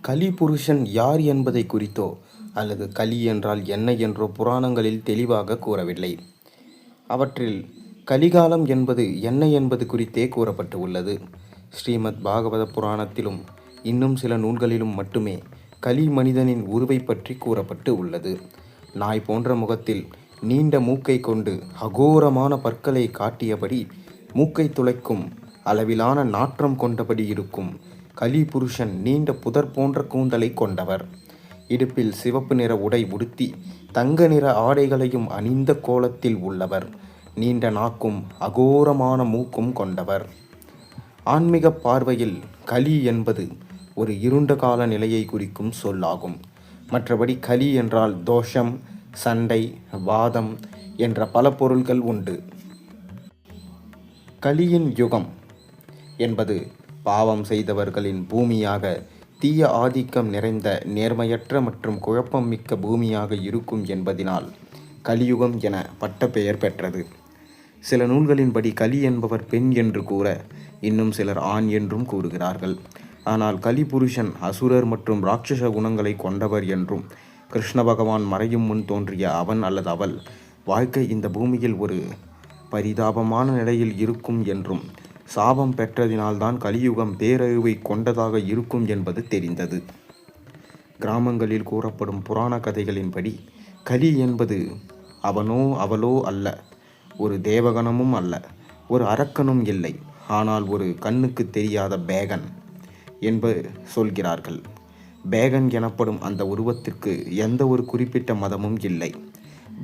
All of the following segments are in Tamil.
கலி புருஷன் யார் என்பதை குறித்தோ அல்லது கலி என்றால் என்ன என்றோ புராணங்களில் தெளிவாக கூறவில்லை. அவற்றில் கலிகாலம் என்பது என்ன என்பது குறித்தே கூறப்பட்டு உள்ளது. ஸ்ரீமத் பாகவத புராணத்திலும் இன்னும் சில நூல்களிலும் மட்டுமே கலி மனிதனின் உருவை பற்றி கூறப்பட்டு உள்ளது. நாய் போன்ற முகத்தில் நீண்ட மூக்கை கொண்டு அகோரமான பற்களை காட்டியபடி மூக்கை துளைக்கும் அளவிலான நாற்றம் கொண்டபடி இருக்கும் கலி புருஷன் நீண்ட புதர் போன்ற கூந்தலை கொண்டவர். இடுப்பில் சிவப்பு நிற உடை உடுத்தி தங்க நிற ஆடைகளையும் அணிந்த கோலத்தில் உள்ளவர். நீண்ட நாக்கும் அகோரமான மூக்கும் கொண்டவர். ஆன்மீக பார்வையில் கலி என்பது ஒரு இருண்ட கால நிலையை குறிக்கும் சொல்லாகும். மற்றபடி கலி என்றால் தோஷம், சண்டை, வாதம் என்ற பல பொருள்கள் உண்டு. கலியின் யுகம் என்பது பாவம் செய்தவர்களின் பூமியாக, தீய ஆதிக்கம் நிறைந்த நேர்மையற்ற மற்றும் குழப்பம் மிக்க பூமியாக இருக்கும் என்பதினால் கலியுகம் என பட்ட பெயர் பெற்றது. சில நூல்களின்படி கலி என்பவர் பெண் என்று கூற, இன்னும் சிலர் ஆண் என்றும் கூறுகிறார்கள். ஆனால் கலி புருஷன் அசுரர் மற்றும் ராட்சச குணங்களை கொண்டவர் என்றும், கிருஷ்ண பகவான் மறையும் முன் தோன்றிய அவன் அல்லது அவள் வாழ்க்கை இந்த பூமியில் ஒரு பரிதாபமான நிலையில் இருக்கும் என்றும், சாபம் பெற்றதினால்தான் கலியுகம் பேரழிவை கொண்டதாக இருக்கும் என்பது தெரிந்தது. கிராமங்களில் கூறப்படும் புராண கதைகளின்படி கலி என்பது அவனோ அவளோ அல்ல, ஒரு தேவகணமும் அல்ல, ஒரு அரக்கனும் இல்லை, ஆனால் ஒரு கண்ணுக்கு தெரியாத பேகன் என்பது சொல்கிறார்கள். பேகன் எனப்படும் அந்த உருவத்திற்கு எந்த ஒரு குறிப்பிட்ட மதமும் இல்லை.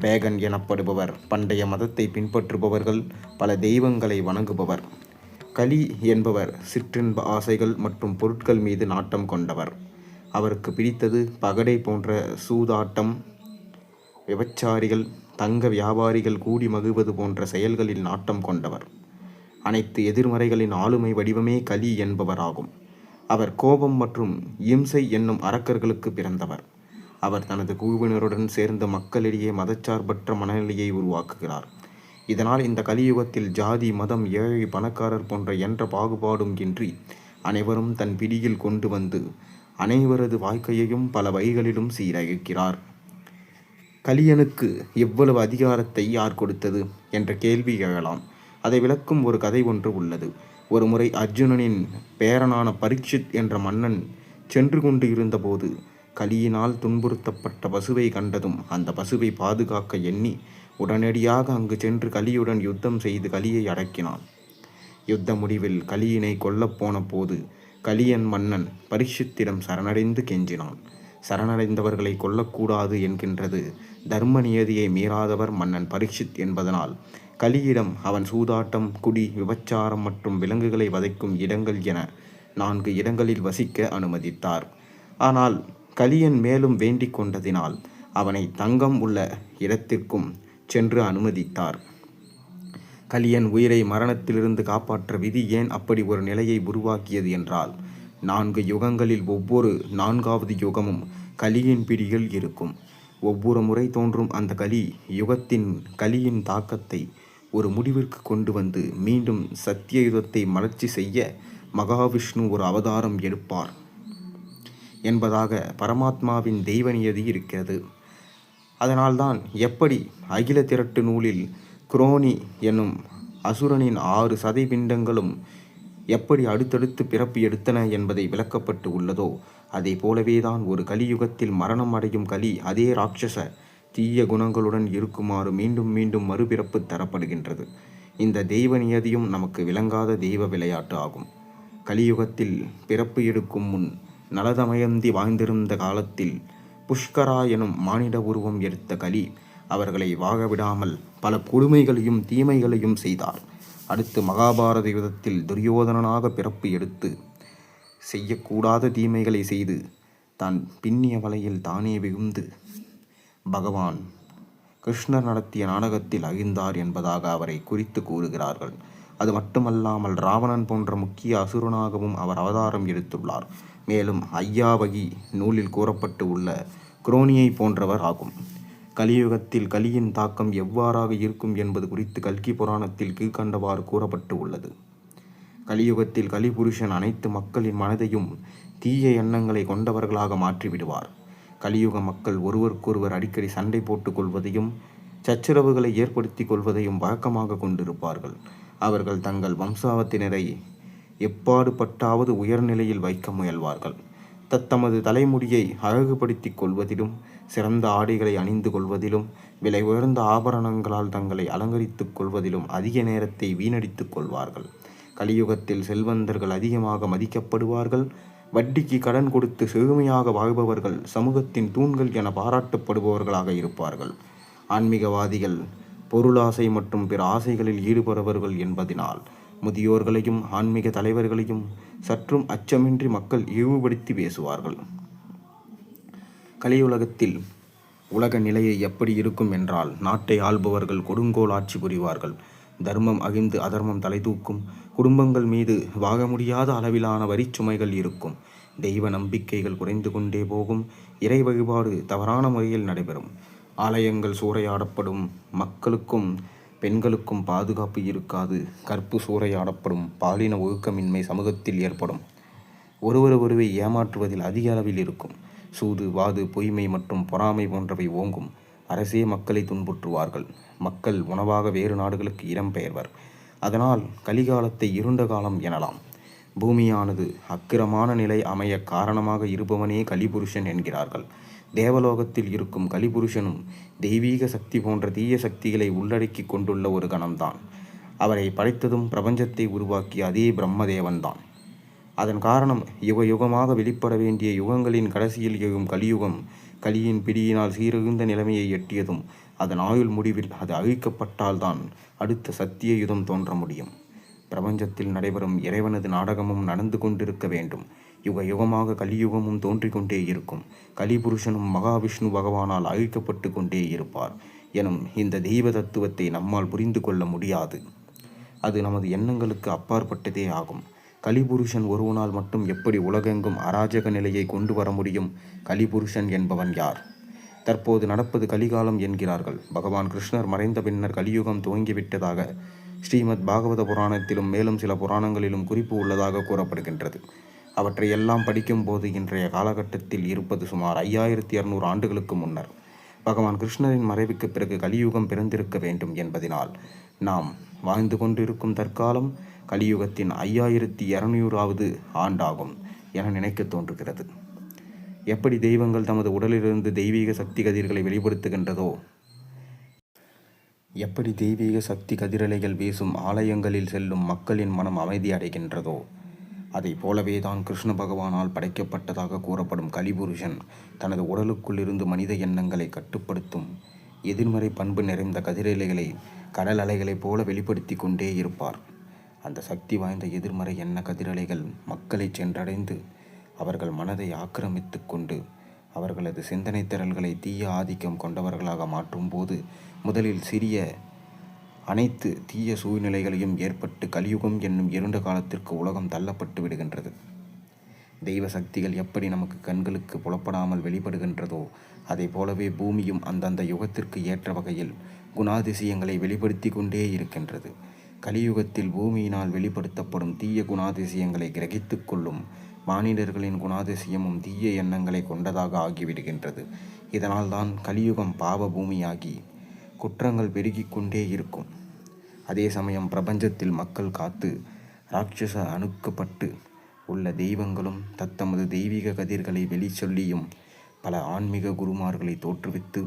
பேகன் எனப்படுபவர் பண்டைய மதத்தை பின்பற்றுபவர்கள், பல தெய்வங்களை வணங்குபவர். கலி என்பவர் சிற்றின்ப ஆசைகள் மற்றும் பொருட்கள் மீது நாட்டம் கொண்டவர். அவருக்கு பிடித்தது பகடை போன்ற சூதாட்டம், விபச்சாரிகள், தங்க வியாபாரிகள் கூடி மகிழ்வது போன்ற செயல்களில் நாட்டம் கொண்டவர். அனைத்து எதிர்மறைகளின் ஆளுமை வடிவமே கலி என்பவராகும். அவர் கோபம் மற்றும் இம்சை என்னும் அரக்கர்களுக்கு பிறந்தவர். அவர் தனது குழுவினருடன் சேர்ந்த மக்களிடையே மதச்சார்பற்ற மனநிலையை உருவாக்குகிறார். இதனால் இந்த கலியுகத்தில் ஜாதி, மதம், ஏழை, பணக்காரர் போன்ற என்ற பாகுபாடும் இன்றி அனைவரும் தன் பிடியில் கொண்டு வந்து அனைவரது வாழ்க்கையையும் பல வழிகளிலும் சீரழிக்கிறார். கலியனுக்கு எவ்வளவு அதிகாரத்தை யார் கொடுத்தது என்ற கேள்வி எழலாம். அதை விளக்கும் ஒரு கதை ஒன்று உள்ளது. ஒரு முறை அர்ஜுனனின் பேரனான பரீட்சித் என்ற மன்னன் சென்று கொண்டு இருந்தபோது கலியினால் துன்புறுத்தப்பட்ட பசுவை கண்டதும் அந்த பசுவை பாதுகாக்க எண்ணி உடனடியாக அங்கு சென்று கலியுடன் யுத்தம் செய்து கலியை அடக்கினான். யுத்த முடிவில் கலியினை கொல்லப்போன போது கலியன் மன்னன் பரீட்சித்திடம் சரணடைந்து கெஞ்சினான். சரணடைந்தவர்களை கொல்லக்கூடாது என்கின்றது தர்ம நியதியை மீறாதவர் மன்னன் பரீட்சித் என்பதனால் கலியிடம் அவன் சூதாட்டம், குடி, விபச்சாரம் மற்றும் விலங்குகளை வதைக்கும் இடங்கள் என 4 இடங்களில் வசிக்க அனுமதித்தார். ஆனால் கலியன் மேலும் வேண்டிக் கொண்டதினால் அவனை தங்கம் உள்ள இடத்திற்கும் சென்று அனுமதித்தார். கலியன் உயிரை மரணத்திலிருந்து காப்பாற்ற விதி ஏன் அப்படி ஒரு நிலையை உருவாக்கியது என்றால், 4 யுகங்களில் ஒவ்வொரு 4வது யுகமும் கலியின் பிடியில் இருக்கும். ஒவ்வொரு முறை தோன்றும் அந்த கலி யுகத்தின் கலியின் தாக்கத்தை ஒரு முடிவிற்கு கொண்டு வந்து மீண்டும் சத்திய யுகத்தை மலர்ச்சி செய்ய மகாவிஷ்ணு ஒரு அவதாரம் எடுப்பார் என்பதாக பரமாத்மாவின் தெய்வ நியதி இருக்கிறது. அதனால்தான் எப்படி அகில திரட்டு நூலில் குரோனி என்னும் அசுரனின் 6 சதை பிண்டங்களும் எப்படி அடுத்தடுத்து பிறப்பு எடுத்தன என்பதை விளக்கப்பட்டு உள்ளதோ, அதை போலவேதான் ஒரு கலியுகத்தில் மரணம் அடையும் கலி அதே ராட்சச தீய குணங்களுடன் இருக்குமாறு மீண்டும் மீண்டும் மறுபிறப்பு தரப்படுகின்றது. இந்த தெய்வ நியதியும் நமக்கு விளங்காத தெய்வ விளையாட்டு ஆகும். கலியுகத்தில் பிறப்பு எடுக்கும் முன் நலதமயந்தி வாழ்ந்திருந்த காலத்தில் புஷ்கரா எனும் மானிட உருவம் எடுத்த கலி அவர்களை வாழ விடாமல் பல கொடுமைகளையும் தீமைகளையும் செய்தார். அடுத்து மகாபாரத யுத்தத்தில் துரியோதனனாக பிறப்பு எடுத்து செய்யக்கூடாத தீமைகளை செய்து தான் பின்னிய வலையில் தானே விழுந்து பகவான் கிருஷ்ணர் நடத்திய நாடகத்தில் அழிந்தார் என்பதாக அவரை குறித்து கூறுகிறார்கள். அது மட்டுமல்லாமல் ராவணன் போன்ற முக்கிய அசுரனாகவும் அவர் அவதாரம் எடுத்துள்ளார். மேலும் ஐயாவகி நூலில் கூறப்பட்டு உள்ள குரோனியை போன்றவர் ஆகும். கலியுகத்தில் கலியின் தாக்கம் எவ்வாறாக இருக்கும் என்பது குறித்து கல்கி புராணத்தில் கீழ்கண்டவாறு கூறப்பட்டு உள்ளது. கலியுகத்தில் கலிபுருஷன் அனைத்து மக்களின் மனதையும் தீய எண்ணங்களை கொண்டவர்களாக மாற்றிவிடுவார். கலியுக மக்கள் ஒருவருக்கொருவர் அடிக்கடி சண்டை போட்டுக் கொள்வதையும் சச்சரவுகளை ஏற்படுத்தி கொள்வதையும் வழக்கமாக கொண்டிருப்பார்கள். அவர்கள் தங்கள் வம்சாவத்தினரை எப்பாடுபட்டாவது உயர்நிலையில் வைக்க முயல்வார்கள். தத்தமது தலைமுடியை அழகுபடுத்திக் கொள்வதிலும் சிறந்த ஆடைகளை அணிந்து கொள்வதிலும் விலை உயர்ந்த ஆபரணங்களால் தங்களை அலங்கரித்துக் கொள்வதிலும் அதிக நேரத்தை வீணடித்துக் கொள்வார்கள். கலியுகத்தில் செல்வந்தர்கள் அதிகமாக மதிக்கப்படுவார்கள். வட்டிக்கு கடன் கொடுத்து செழுமையாக வாழ்பவர்கள் சமூகத்தின் தூண்கள் என பாராட்டப்படுபவர்களாக இருப்பார்கள். ஆன்மீகவாதிகள் பொருளாசை மற்றும் பிற ஆசைகளில் ஈடுபடுபவர்கள் என்பதினால் முதியோர்களையும் ஆன்மீக தலைவர்களையும் சற்றும் அச்சமின்றி மக்கள் இழிவுபடுத்தி பேசுவார்கள். கலியுலகத்தில் உலக நிலையை எப்படி இருக்கும் என்றால், நாட்டை ஆள்பவர்கள் கொடுங்கோல் ஆட்சி புரிவார்கள். தர்மம் அழிந்து அதர்மம் தலை தூக்கும். குடும்பங்கள் மீது வாக முடியாத அளவிலான வரிச்சுமைகள் இருக்கும். தெய்வ நம்பிக்கைகள் குறைந்து கொண்டே போகும். இறை வழிபாடு தவறான முறையில் நடைபெறும். ஆலயங்கள் சூறையாடப்படும். மக்களுக்கும் பெண்களுக்கும் பாதுகாப்பு இருக்காது. கற்பு சூறையாடப்படும். பாலின ஒழுக்கமின்மை சமூகத்தில் ஏற்படும். ஒருவரை ஏமாற்றுவதில் அதிக அளவில் இருக்கும். சூது, வாது, பொய்மை மற்றும் பொறாமை போன்றவை ஓங்கும். அரசே மக்களை துன்புற்றுவார்கள். மக்கள் உணவாக வேறு நாடுகளுக்கு இடம்பெயர்வர். அதனால் கலிகாலத்தை இருண்ட காலம் எனலாம். பூமியானது அக்கிரமான நிலை அமைய காரணமாக இருப்பவனே கலிபுருஷன் என்கிறார்கள். தேவலோகத்தில் இருக்கும் கலிபுருஷனும் தெய்வீக சக்தி போன்ற தீய சக்திகளை உள்ளடக்கி கொண்டுள்ள ஒரு கணம்தான். அவரை படைத்ததும் பிரபஞ்சத்தை உருவாக்கிய அதே பிரம்மதேவன்தான். அதன் காரணம் யுக யுகமாக வெளிப்பட வேண்டிய யுகங்களின் கடைசியில் எழும் கலியுகம் கலியின் பிடியினால் சீரழிந்த நிலைமையை எட்டியதும் அதன் ஆயுள் முடிவில் அது அழிக்கப்பட்டால்தான் அடுத்த சத்திய யுகம் தோன்ற முடியும். பிரபஞ்சத்தில் நடைபெறும் இறைவனது நாடகமும் நடந்து கொண்டிருக்க வேண்டும். யுக யுகமாக கலியுகமும் தோன்றிக் கொண்டே இருக்கும். கலிபுருஷனும் மகாவிஷ்ணு பகவானால் அழிக்கப்பட்டு கொண்டே இருப்பார் எனும் இந்த தெய்வ தத்துவத்தை நம்மால் புரிந்து கொள்ள முடியாது. அது நமது எண்ணங்களுக்கு அப்பாற்பட்டதே ஆகும். கலிபுருஷன் ஒருவனால் மட்டும் எப்படி உலகெங்கும் அராஜக நிலையை கொண்டு வர முடியும்? கலிபுருஷன் என்பவன் யார்? தற்போது நடப்பது கலிகாலம் என்கிறார்கள். பகவான் கிருஷ்ணர் மறைந்த பின்னர் கலியுகம் துவங்கிவிட்டதாக ஸ்ரீமத் பாகவத புராணத்திலும் மேலும் சில புராணங்களிலும் குறிப்பு உள்ளதாக கூறப்படுகின்றது. அவற்றை எல்லாம் படிக்கும்போது இன்றைய காலகட்டத்தில் இருப்பது சுமார் 5200 ஆண்டுகளுக்கு முன்னர். பகவான் கிருஷ்ணரின் மறைவுக்கு பிறகு கலியுகம் பிறந்திருக்க வேண்டும் என்பதனால் நாம் வாழ்ந்து கொண்டிருக்கும் தற்காலம் கலியுகத்தின் 5200வது ஆண்டாகும் என நினைக்க தோன்றுகிறது. எப்படி தெய்வங்கள் தமது உடலிலிருந்து தெய்வீக சக்தி கதிர்களை வெளிப்படுத்துகின்றதோ, எப்படி தெய்வீக சக்தி கதிரலைகள் வீசும் ஆலயங்களில் செல்லும் மக்களின் மனம் அமைதி அடைகின்றதோ, அதை போலவே தான் கிருஷ்ண பகவானால் படைக்கப்பட்டதாக கூறப்படும் கலிபுருஷன் தனது உடலுக்குள் இருந்து மனித எண்ணங்களை கட்டுப்படுத்தும் எதிர்மறை பண்பு நிறைந்த கதிரலைகளை கடல் அலைகளைப் போல வெளிப்படுத்தி கொண்டே இருப்பார். அந்த சக்தி வாய்ந்த எதிர்மறை எண்ண கதிரலைகள் மக்களை சென்றடைந்து அவர்கள் மனதை ஆக்கிரமித்து கொண்டு அவர்களது சிந்தனை திறல்களை தீய ஆதிக்கம் கொண்டவர்களாக மாற்றும் போது முதலில் சிறிய அனைத்து தீய சூழ்நிலைகளையும் ஏற்பட்டு கலியுகம் என்னும் இருண்ட காலத்திற்கு உலகம் தள்ளப்பட்டு விடுகின்றது. தெய்வ சக்திகள் எப்படி நமக்கு கண்களுக்கு புலப்படாமல் வெளிப்படுகின்றதோ அதை போலவே பூமியும் அந்தந்த யுகத்திற்கு ஏற்ற வகையில் குணாதிசயங்களை வெளிப்படுத்தி கொண்டே இருக்கின்றது. கலியுகத்தில் பூமியினால் வெளிப்படுத்தப்படும் தீய குணாதிசயங்களை கிரகித்து கொள்ளும் மானிடர்களின் குணாதிசயமும் தீய எண்ணங்களை கொண்டதாக ஆகிவிடுகின்றது. இதனால்தான் கலியுகம் பாவ பூமியாகி குற்றங்கள் பெருகிக் கொண்டே இருக்கும். அதே சமயம் பிரபஞ்சத்தில் மக்கள் காத்து ராட்சச அணுக்கப்பட்டு உள்ள தெய்வங்களும் தத்தமது தெய்வீக கதிர்களை வெளிச்சொல்லியும் பல ஆன்மீக குருமார்களை தோற்றுவித்து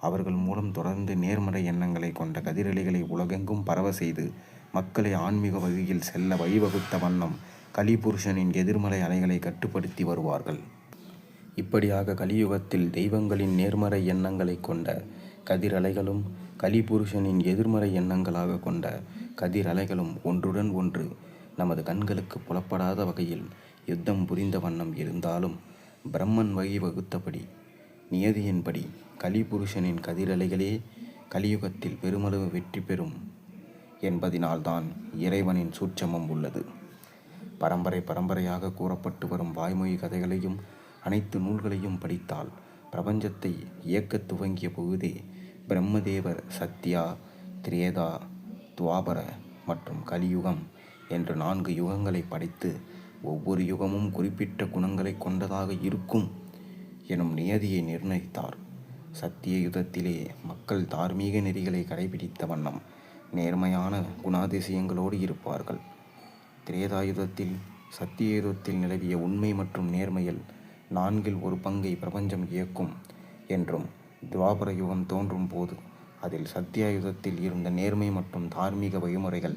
அவர்கள் மூலம் தொடர்ந்து நேர்மறை எண்ணங்களை கொண்ட கதிரலைகளை உலகெங்கும் பரவ செய்து மக்களை ஆன்மீக வழியில் செல்ல வழிவகுத்த வண்ணம் கலிபுருஷனின் எதிர்மறை அலைகளை கட்டுப்படுத்தி வருவார்கள். இப்படியாக கலியுகத்தில் தெய்வங்களின் நேர்மறை எண்ணங்களை கொண்ட கதிரலைகளும் கலிபுருஷனின் எதிர்மறை எண்ணங்களாக கொண்ட கதிரலைகளும் ஒன்றுடன் ஒன்று நமது கண்களுக்கு புலப்படாத வகையில் யுத்தம் புரிந்த வண்ணம் இருந்தாலும் பிரம்மன் வகுத்தபடி நியதியின்படி கலிபுருஷனின் கதிரலைகளே கலியுகத்தில் பெருமளவு வெற்றி பெறும் என்பதினால்தான் இறைவனின் சூட்சமம் உள்ளது. பரம்பரையாக கூறப்பட்டு வரும் வாய்மொழி கதைகளையும் அனைத்து நூல்களையும் படித்தால் பிரபஞ்சத்தை இயக்கத் துவங்கிய பொழுதே பிரம்மதேவர் சத்யா, திரேதா, துவாபர மற்றும் கலியுகம் என்று 4 யுகங்களை படைத்து ஒவ்வொரு யுகமும் குறிப்பிட்ட குணங்களை கொண்டதாக இருக்கும் எனும் நியதியை நிர்ணயித்தார். சத்திய யுகத்திலே மக்கள் தார்மீக நெறிகளை கடைபிடித்த வண்ணம் நேர்மையான குணாதிசயங்களோடு இருப்பார்கள். திரேதாயுதத்தில் சத்திய யுகத்தில் நிலவிய உண்மை மற்றும் நேர்மையில் 4 ஒரு பங்கை பிரபஞ்சம் இயக்கும் என்றும், துவாபர யுகம் தோன்றும் போது அதில் சத்தியாயுதத்தில் இருந்த நேர்மை மற்றும் தார்மீக வழிமுறைகள்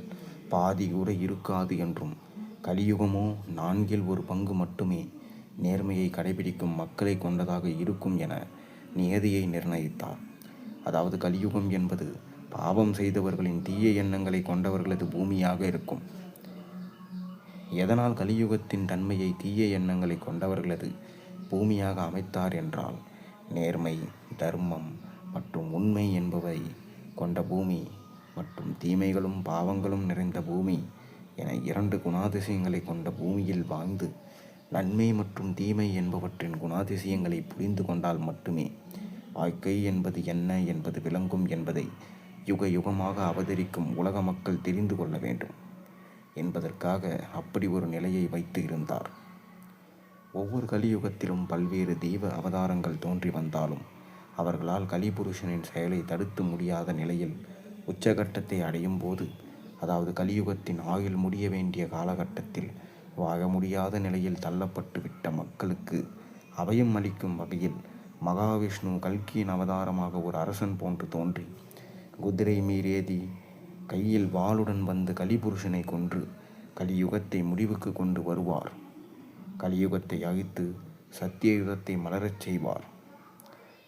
பாதி கூட இருக்காது என்றும், கலியுகமோ 4 ஒரு பங்கு மட்டுமே நேர்மையை கடைபிடிக்கும் மக்களை கொண்டதாக இருக்கும் என நியதியை நிர்ணயித்தார். அதாவது கலியுகம் என்பது பாவம் செய்தவர்களின் தீய எண்ணங்களை கொண்டவர்களது பூமியாக இருக்கும். எதனால் கலியுகத்தின் தன்மையை தீய எண்ணங்களை கொண்டவர்களது பூமியாக அமைத்தார் என்றால், நேர்மை, தர்மம் மற்றும் உண்மை என்பவை கொண்ட பூமி மற்றும் தீமைகளும் பாவங்களும் நிறைந்த பூமி என 2 குணாதிசயங்களை கொண்ட பூமியில் வாழ்ந்து நன்மை மற்றும் தீமை என்பவற்றின் குணாதிசயங்களை புரிந்து கொண்டால் மட்டுமே வாழ்க்கை என்பது என்ன என்பது விளங்கும் என்பதை யுக யுகமாக அவதரிக்கும் உலக மக்கள் தெரிந்து கொள்ள வேண்டும் என்பதற்காக அப்படி ஒரு நிலையை வைத்து இருந்தார். ஒவ்வொரு கலியுகத்திலும் பல்வேறு தெய்வ அவதாரங்கள் தோன்றி வந்தாலும் அவர்களால் கலிபுருஷனின் செயலை தடுத்து முடியாத நிலையில் உச்சகட்டத்தை அடையும் போது, அதாவது கலியுகத்தின் ஆயுள் முடிய வேண்டிய காலகட்டத்தில் வாழ முடியாத நிலையில் தள்ளப்பட்டு விட்ட மக்களுக்கு அபயம் அளிக்கும் வகையில் மகாவிஷ்ணு கல்கியின் அவதாரமாக ஒரு அரசன் போன்று தோன்றி குதிரை மீறேதி கையில் வாளுடன் வந்து கலிபுருஷனை கொன்று கலியுகத்தை முடிவுக்கு கொண்டு வருவார். கலியுகத்தை அழித்து சத்தியயுகத்தை மலரச் செய்வார்.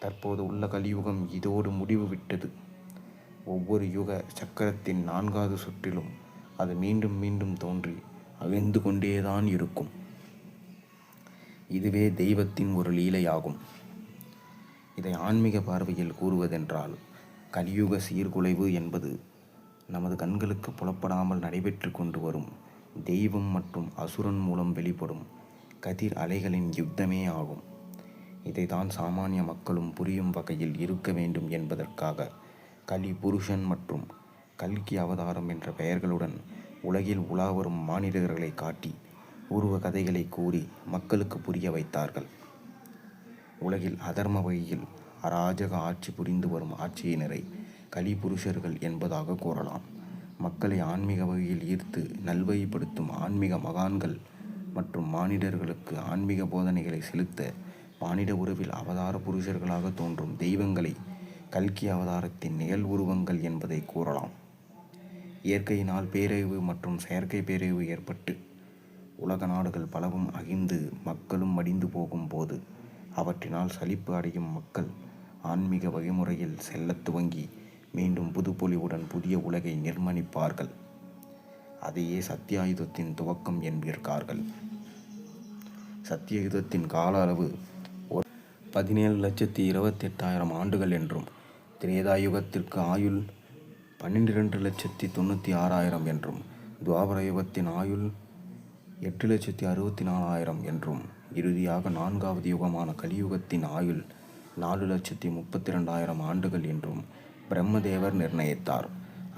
தற்போது உள்ள கலியுகம் இதோடு முடிவு விட்டது. ஒவ்வொரு யுக சக்கரத்தின் 4வது சுற்றிலும் அது மீண்டும் மீண்டும் தோன்றி அழிந்து கொண்டேதான் இருக்கும். இதுவே தெய்வத்தின் ஒரு லீலையாகும். இதை ஆன்மீக பார்வையில் கூறுவதென்றால், கலியுக சீர்குலைவு என்பது நமது கண்களுக்கு புலப்படாமல் நடைபெற்று கொண்டு வரும் தெய்வம் மற்றும் அசுரன் மூலம் வெளிப்படும் கதிர் அலைகளின் யுத்தமே ஆகும். இதைதான் சாமானிய மக்களும் புரியும் வகையில் இருக்க வேண்டும் என்பதற்காக கலி புருஷன் மற்றும் கல்கி அவதாரம் என்ற பெயர்களுடன் உலகில் உலாவரும் மானிடர்களை காட்டி உருவ கதைகளை கூறி மக்களுக்கு புரிய வைத்தார்கள். உலகில் அதர்ம வழியில் அராஜக ஆட்சி புரிந்து வரும் ஆட்சியினரை கலிபுருஷர்கள் என்பதாக கூறலாம். மக்களை ஆன்மீக வழியில் ஈர்த்து நல்வழிப்படுத்தும் ஆன்மீக மகான்கள் மற்றும் மானிடர்களுக்கு ஆன்மீக போதனைகளை செலுத்த மானிட உறவில் அவதார புருஷர்களாக தோன்றும் தெய்வங்களை கல்கி அவதாரத்தின் நிகழ் உருவங்கள் என்பதை கூறலாம். இயற்கையினால் பேரழிவு மற்றும் செயற்கை பேரழிவு ஏற்பட்டு உலக நாடுகள் பலவும் அழிந்து மக்களும் மடிந்து போகும் போது அவற்றினால் சலிப்பு அடையும் மக்கள் ஆன்மீக வழிமுறையில் செல்லத் துவங்கி மீண்டும் புதுப்பொலிவுடன் புதிய உலகை நிர்மாணிப்பார்கள். அதையே சத்தியாயுதத்தின் துவக்கம் என்பார்கள். சத்தியயுகத்தின் கால அளவு 17,28,000 ஆண்டுகள் என்றும், திரேதாயுகத்திற்கு ஆயுள் 12,96,000 என்றும், துவாபர யுகத்தின் ஆயுள் 8,64,000 என்றும், இறுதியாக 4வது யுகமான கலியுகத்தின் ஆயுள் 4,32,000 ஆண்டுகள் என்றும் பிரம்மதேவர் நிர்ணயித்தார்.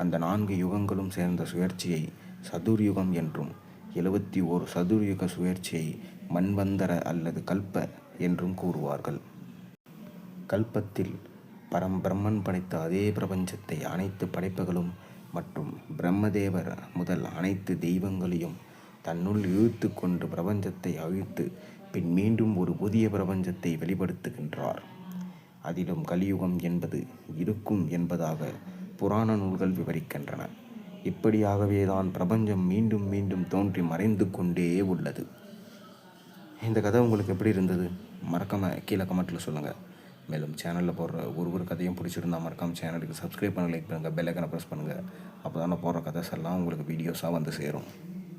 அந்த 4 யுகங்களும் சேர்ந்த சுழற்சியை சதுர்யுகம் என்றும், 71 சதுர்யுக சுழற்சியை மன்வந்தர அல்லது கல்ப என்றும் கூறுவார்கள். கல்பத்தில் பிரம்மன் படைத்த அதே பிரபஞ்சத்தை அனைத்து படைப்புகளும் மற்றும் பிரம்மதேவர் முதல் அனைத்து தெய்வங்களையும் தன்னுள் இழுத்து கொண்டு பிரபஞ்சத்தை அழித்து பின் மீண்டும் ஒரு புதிய பிரபஞ்சத்தை வெளிப்படுத்துகின்றார். அதிலும் கலியுகம் என்பது இருக்கும் என்பதாக புராண நூல்கள் விவரிக்கின்றன. இப்படியாகவேதான் பிரபஞ்சம் மீண்டும் மீண்டும் தோன்றி மறைந்து கொண்டே உள்ளது. இந்த கதை உங்களுக்கு எப்படி இருந்தது? மறக்காமல் கீழே கமெண்ட்டில் சொல்லுங்கள். மேலும் சேனலில் போடுற ஒரு கதையும் பிடிச்சிருந்தால் மறக்காமல் சேனலுக்கு சப்ஸ்கிரைப் பண்ண, லைக் பண்ணுங்கள், பெல் ஐக்கானை ப்ரெஸ் பண்ணுங்கள். அப்போ தான் போடுற கதைஸ் எல்லாம் உங்களுக்கு வீடியோஸாக வந்து சேரும்.